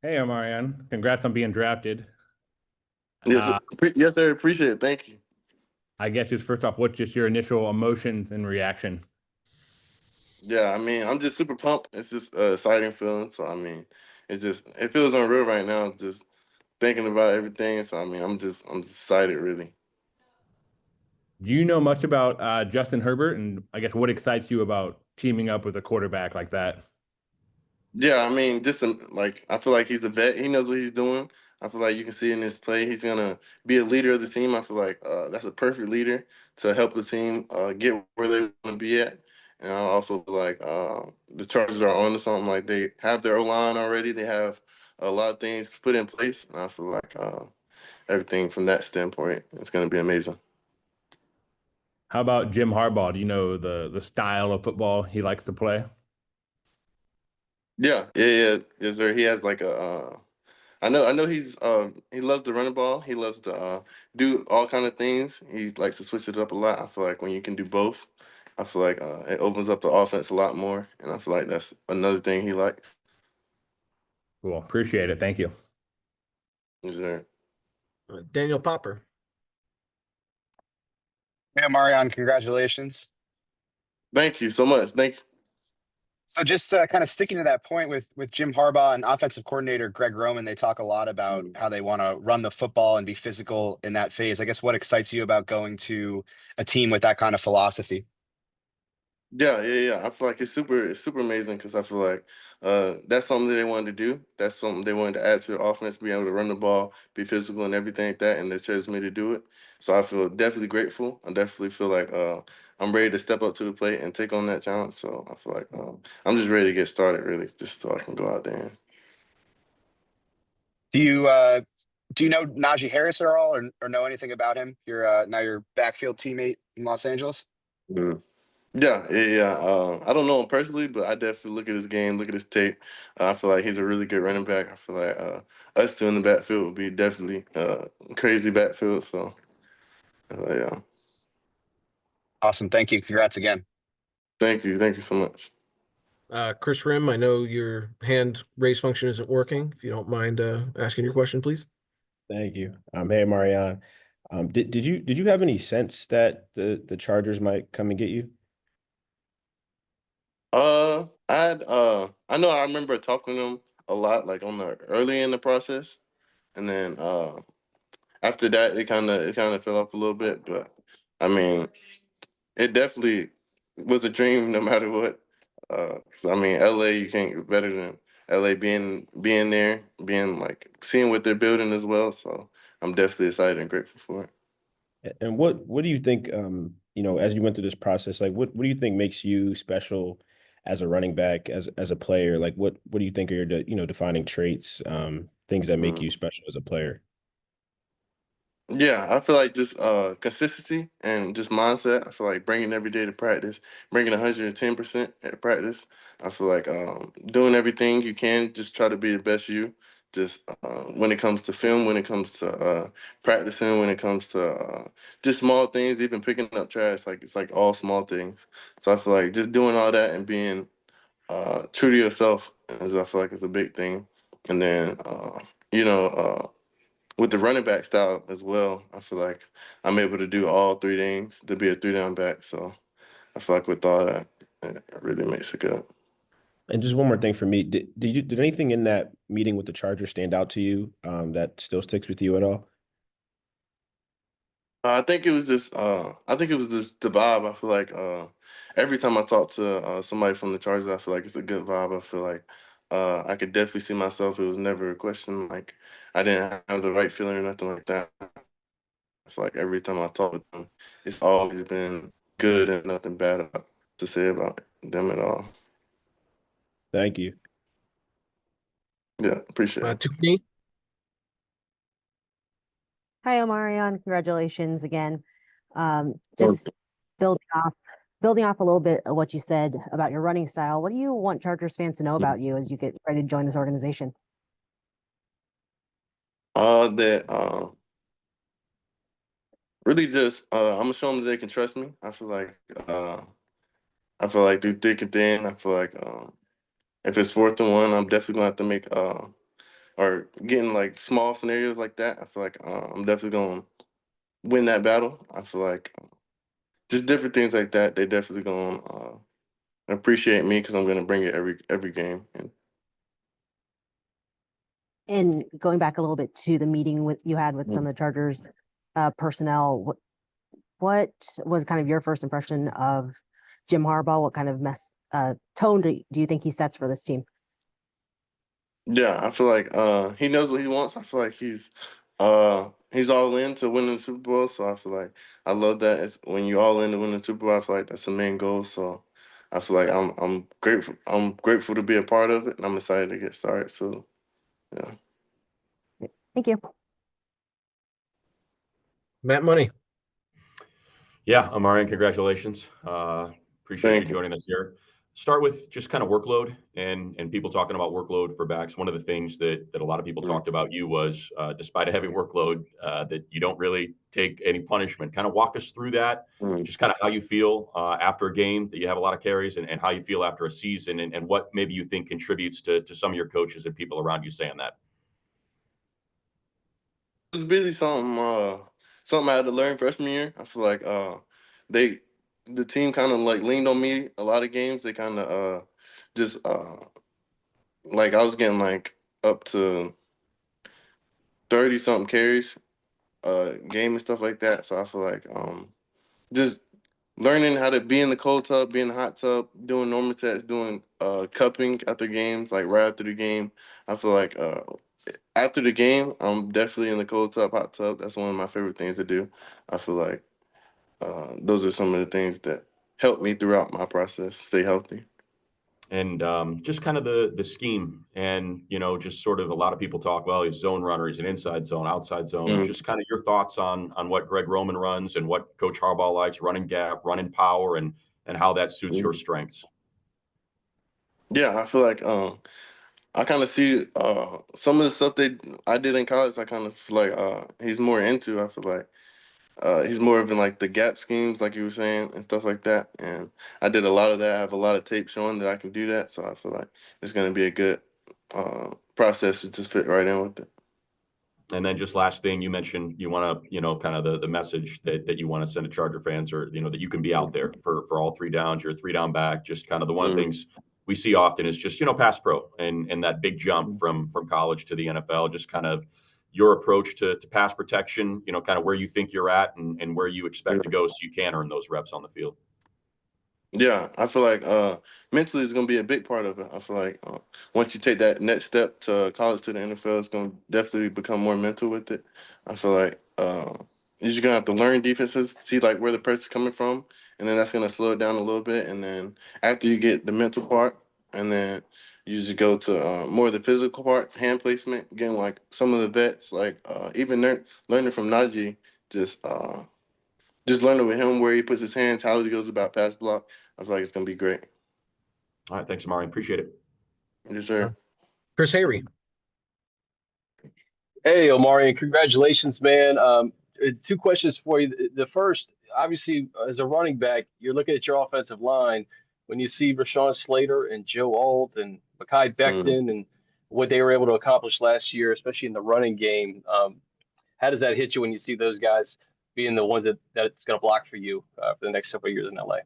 Hey, Omarion. Congrats on being drafted. Yes, Uh, yes, sir. Appreciate it. Thank you. I guess just first off, what's just your initial emotions and reaction? Yeah, I'm just super pumped. It's just exciting feeling. So it feels unreal right now. Just thinking about everything. So I'm just excited, really. Do you know much about Justin Herbert? And I guess what excites you about teaming up with a quarterback like that? Yeah, just like I feel like he's a vet. He knows what he's doing. I feel like you can see in his play, he's gonna be a leader of the team. I feel like that's a perfect leader to help the team get where they want to be at. And I also feel like the Chargers are on to something. Like they have their O line already. They have a lot of things put in place, and I feel like everything from that standpoint is gonna be amazing. How about Jim Harbaugh? Do you know the style of football he likes to play? Yeah, yes, sir. He has like a I know he loves to run the ball. He loves to do all kind of things. He likes to switch it up a lot. I feel like when you can do both, I feel like it opens up the offense a lot more, and I feel like that's another thing he likes. Cool. Appreciate it. Thank you. Yes, sir. Daniel Popper. Yeah, Marion, congratulations. Thank you so much. Thank you. So just kind of sticking to that point with Jim Harbaugh and offensive coordinator Greg Roman, they talk a lot about how they want to run the football and be physical in that phase. I guess what excites you about going to a team with that kind of philosophy? Yeah. I feel like it's super amazing because I feel like that's something that they wanted to do. That's something they wanted to add to the offense, be able to run the ball, be physical, and everything like that. And they chose me to do it. So I feel definitely grateful. I definitely feel like I'm ready to step up to the plate and take on that challenge. So I feel like I'm just ready to get started, really, just so I can go out there. Do you know Najee Harris at all or know anything about him? Your backfield teammate in Los Angeles? And, yeah. I don't know him personally, but I definitely look at his game, look at his tape. I feel like he's a really good running back. I feel like us two in the backfield would be definitely crazy backfield. So yeah, Awesome. Thank you. Congrats again. thank you so much. Chris Rim, I know your hand raise function isn't working. If you don't mind asking your question, please. Thank you. Hey, Marianne. Did you have any sense that the Chargers might come and get you? I know I remember talking to him a lot, like on the early in the process, and then after that, it kind of fell off a little bit. But I mean, it definitely was a dream, no matter what. 'Cause, LA, you can't get better than LA being there, being like seeing what they're building as well. So I'm definitely excited and grateful for it. And what do you think, as you went through this process, like what do you think makes you special as a running back, as a player? Like what do you think are your defining traits, things that make Mm. you special as a player? Yeah, I feel like just consistency and just mindset. I feel like bringing every day to practice, bringing 110% at practice. I feel like doing everything you can, just try to be the best you. Just when it comes to film, when it comes to practicing, when it comes to just small things, even picking up trash, like it's like all small things. So I feel like just doing all that and being true to yourself, is I feel like it's a big thing. And then you know. With the running back style as well, I feel like I'm able to do all three things to be a three down back. So I feel like with all that, it really makes it good. And just one more thing for me, did anything in that meeting with the Chargers stand out to you, that still sticks with you at all? I think it was just the vibe. I feel like every time I talk to somebody from the Chargers, I feel like it's a good vibe. I feel like I could definitely see myself. It was never a question. Like I didn't have the right feeling or nothing like that. I feel like every time I talk with them, it's always been good and nothing bad to say about them at all. Thank you. Yeah, appreciate it. Tiffany. Hi, Omarion. Congratulations again. Well, Just building off a little bit of what you said about your running style. What do you want Chargers fans to know about you as you get ready to join this organization? that really just I'm gonna show them that they can trust me. I feel like through thick and thin, I feel like if it's 4th and 1, I'm definitely gonna have to make or getting like small scenarios like that, I feel like I'm definitely going to win that battle. I feel like just different things like that, they definitely going to appreciate me because I'm going to bring it every game. And going back a little bit to the meeting with you had with some of the Chargers personnel, what was kind of your first impression of Jim Harbaugh? What kind of tone do you think he sets for this team? Yeah, I feel like he knows what he wants. I feel like he's all in to winning the Super Bowl. So I feel like I love that. It's when you all in to win the Super Bowl, I feel like that's the main goal. So I feel like I'm grateful. I'm grateful to be a part of it, and I'm excited to get started. So yeah, Thank you. Matt Money. Yeah, Omarion, congratulations. Appreciate you thank you. joining us here. Start with just kind of workload and people talking about workload for backs. One of the things that a lot of people Mm. talked about you was despite a heavy workload, that you don't really take any punishment. Kind of walk us through that, Mm. just kind of how you feel after a game that you have a lot of carries and how you feel after a season and what maybe you think contributes to some of your coaches and people around you saying that. It's really something I had to learn freshman year. I feel like they the team kind of like leaned on me a lot of games. They kind of just like I was getting like up to 30 something carries game and stuff like that. So I feel like just learning how to be in the cold tub, be in the hot tub, doing normal tests, doing cupping after games, like right after the game. I feel like after the game, I'm definitely in the cold tub, hot tub. That's one of my favorite things to do. I feel like those are some of the things that help me throughout my process, stay healthy. And just kind of the scheme and just sort of a lot of people talk, well, he's zone runner, he's an inside zone, outside zone. Mm. Just kind of your thoughts on what Greg Roman runs and what Coach Harbaugh likes, running gap, running power, and how that suits your strengths. Yeah, I feel like I kind of see some of the stuff I did in college. I kind of feel like he's more into. I feel like he's more of in like the gap schemes, like you were saying, and stuff like that. And I did a lot of that. I have a lot of tape showing that I can do that. So I feel like it's going to be a good process to just fit right in with it. And then just last thing, you mentioned you want to, kind of the message that you want to send to Charger fans, or that you can be out there for all three downs. You're a 3 down back. Just kind of the one of the Mm. things we see often is just pass pro and that big jump from college to the NFL. Just kind of your approach to pass protection. Kind of where you think you're at and where you expect to go, so you can earn those reps on the field. Yeah, I feel like mentally it's gonna be a big part of it. I feel like once you take that next step to college to the NFL, it's gonna definitely become more mental with it. I feel like you're just gonna have to learn defenses, see like where the person's coming from, and then that's gonna slow it down a little bit. And then after you get the mental part, and then you just go to more of the physical part, hand placement, getting like some of the vets, like even learning from Najee, just uh, just learning with him where he puts his hands, how he goes about pass block. I feel like it's gonna be great. All right, thanks, Amari. Appreciate it. Yes, sir. Chris Hayre. Hey, Omari, and congratulations, man. Two questions for you. The first, obviously, as a running back, you're looking at your offensive line. When you see Rashawn Slater and Joe Alt and Mekhi Mm. Becton and what they were able to accomplish last year, especially in the running game, how does that hit you when you see those guys being the ones that's going to block for you for the next couple of years in LA?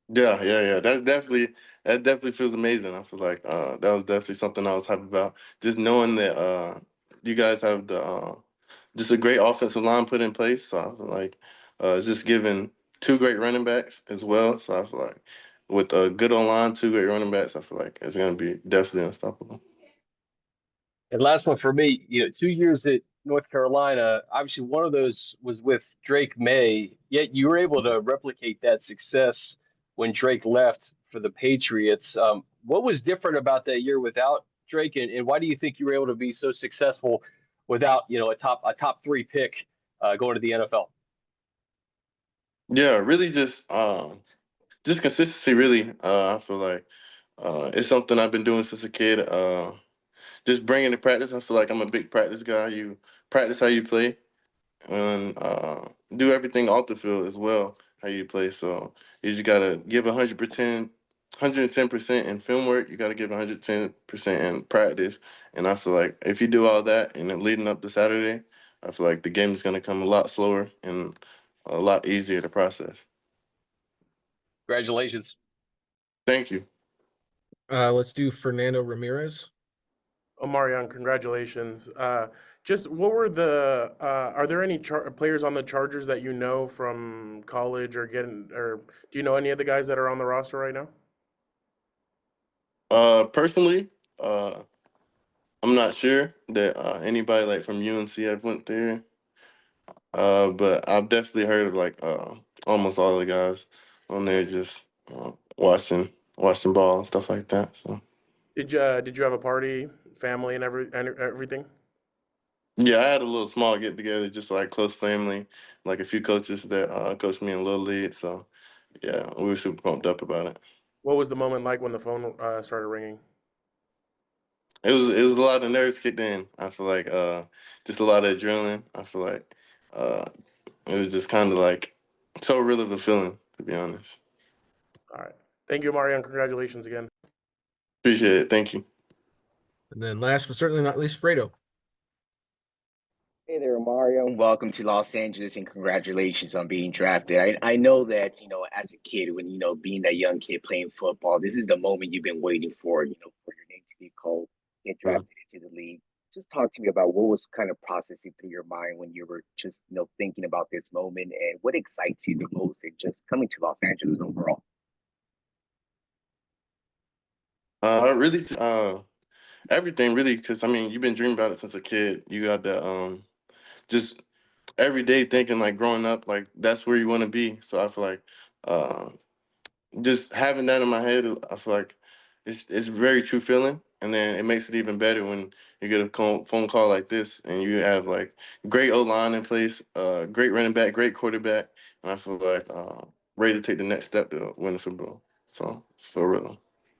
Yeah. That definitely feels amazing. I feel like that was definitely something I was happy about. Just knowing that you guys have the just a great offensive line put in place. So I feel like it's just giving two great running backs as well. So I feel like with a good online, two great running backs, I feel like it's gonna be definitely unstoppable. And last one for me, 2 years at North Carolina, obviously one of those was with Drake May, yet you were able to replicate that success when Drake left for the Patriots. What was different about that year without Drake, and why do you think you were able to be so successful without, a top three pick going to the NFL? Yeah, really just consistency. Really, I feel like it's something I've been doing since a kid. Just bringing the practice. I feel like I'm a big practice guy. You practice how you play and do everything off the field as well, how you play. So you just gotta give 100%, 110% in film work. You got to give 110% in practice. And I feel like if you do all that and then leading up to Saturday, I feel like the game is going to come a lot slower and a lot easier to process. Congratulations. Thank you. Let's do Fernando Ramirez. Omarion, congratulations. Just what were the are there any players on the Chargers that you know from college or do you know any of the guys that are on the roster right now? Personally, I'm not sure that anybody like from UNC have went there. But I've definitely heard of like almost all the guys on there just watching ball and stuff like that. So Did you have a party, family, and everything? yeah, I had a little small get together, just like close family, like a few coaches that coached me in Little League. So yeah, we were super pumped up about it. What was the moment like when the phone started ringing? It was a lot of nerves kicked in. I feel like just a lot of adrenaline. I feel like uh, it was just kind of like so real of a feeling, to be honest. All right. Thank you, Omarion. Congratulations again. Appreciate it. Thank you. And then last but certainly not least, Fredo. Hey there, Mario. Welcome to Los Angeles and congratulations on being drafted. I know that, as a kid, when, being that young kid playing football, this is the moment you've been waiting for, for your name to be called, get drafted into the league. Just talk to me about what was kind of processing through your mind when you were just, thinking about this moment and what excites you the most in just coming to Los Angeles overall. Really, everything really, because I mean, you've been dreaming about it since a kid. You got that, just every day thinking like growing up, like that's where you want to be. So I feel like, uh, just having that in my head, I feel like it's a very true feeling, and then it makes it even better when you get a phone call like this, and you have like great O line in place, great running back, great quarterback, and I feel like ready to take the next step to win the Super Bowl. So real.